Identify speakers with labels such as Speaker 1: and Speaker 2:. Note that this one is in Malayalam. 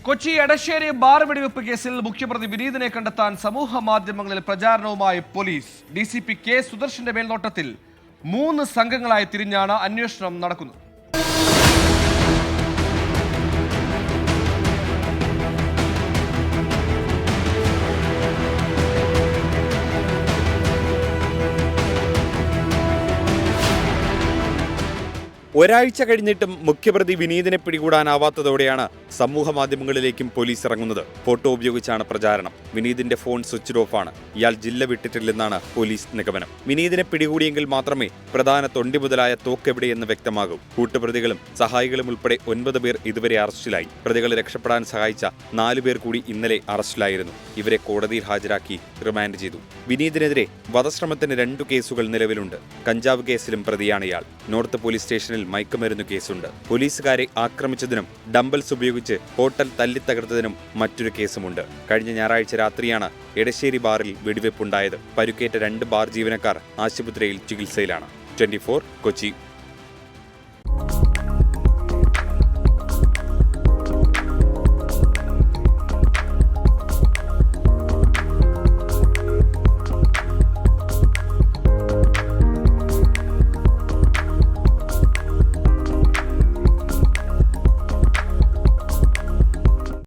Speaker 1: കൊച്ചി എടശ്ശേരി ബാർ വെടിവെപ്പ് കേസിൽ മുഖ്യപ്രതി വിനീതിനെ കണ്ടെത്താൻ സമൂഹ മാധ്യമങ്ങളിൽ പ്രചാരണവുമായി പോലീസ്. DCP കെ സുദർശന്റെ മേൽനോട്ടത്തിൽ 3 സംഘങ്ങളായി തിരിഞ്ഞാണ് അന്വേഷണം നടക്കുന്നത്.
Speaker 2: ഒരാഴ്ച കഴിഞ്ഞിട്ടും മുഖ്യപ്രതി വിനീതിനെ പിടികൂടാനാവാത്തതോടെയാണ് സമൂഹ മാധ്യമങ്ങളിലേക്കും പോലീസ് ഇറങ്ങുന്നത്. ഫോട്ടോ ഉപയോഗിച്ചാണ് പ്രചാരണം. വിനീതിന്റെ ഫോൺ സ്വിച്ച് ഓഫ് ആണ്. ഇയാൾ ജില്ല വിട്ടിട്ടില്ലെന്നാണ് പോലീസ് നിഗമനം. വിനീതിനെ പിടികൂടിയെങ്കിൽ മാത്രമേ പ്രധാന തൊണ്ടി മുതലായ തോക്കെവിടെയെന്ന് വ്യക്തമാകൂ. കൂട്ടുപ്രതികളും സഹായികളും ഉൾപ്പെടെ 9 പേർ ഇതുവരെ അറസ്റ്റിലായി. പ്രതികളെ രക്ഷപ്പെടാൻ സഹായിച്ച 4 പേർ കൂടി ഇന്നലെ അറസ്റ്റിലായിരുന്നു. ഇവരെ കോടതിയിൽ ഹാജരാക്കി റിമാൻഡ് ചെയ്തു. വിനീതിനെതിരെ വധശ്രമത്തിന് 2 കേസുകൾ നിലവിലുണ്ട്. കഞ്ചാവ് കേസിലും പ്രതിയാണ് ഇയാൾ. നോർത്ത് പോലീസ് സ്റ്റേഷനിൽ മയക്കുമരുന്ന് കേസുണ്ട്. പോലീസുകാരെ ആക്രമിച്ചതിനും ഡംബൽസ് ഉപയോഗിച്ച് ഹോട്ടൽ തല്ലിത്തകർത്തതിനും മറ്റൊരു കേസുമുണ്ട്. കഴിഞ്ഞ ഞായറാഴ്ച രാത്രിയാണ് എടശ്ശേരി ബാറിൽ വെടിവെപ്പുണ്ടായത്. പരുക്കേറ്റ 2 ബാർ ജീവനക്കാർ ആശുപത്രിയിൽ ചികിത്സയിലാണ്. 24 കൊച്ചി.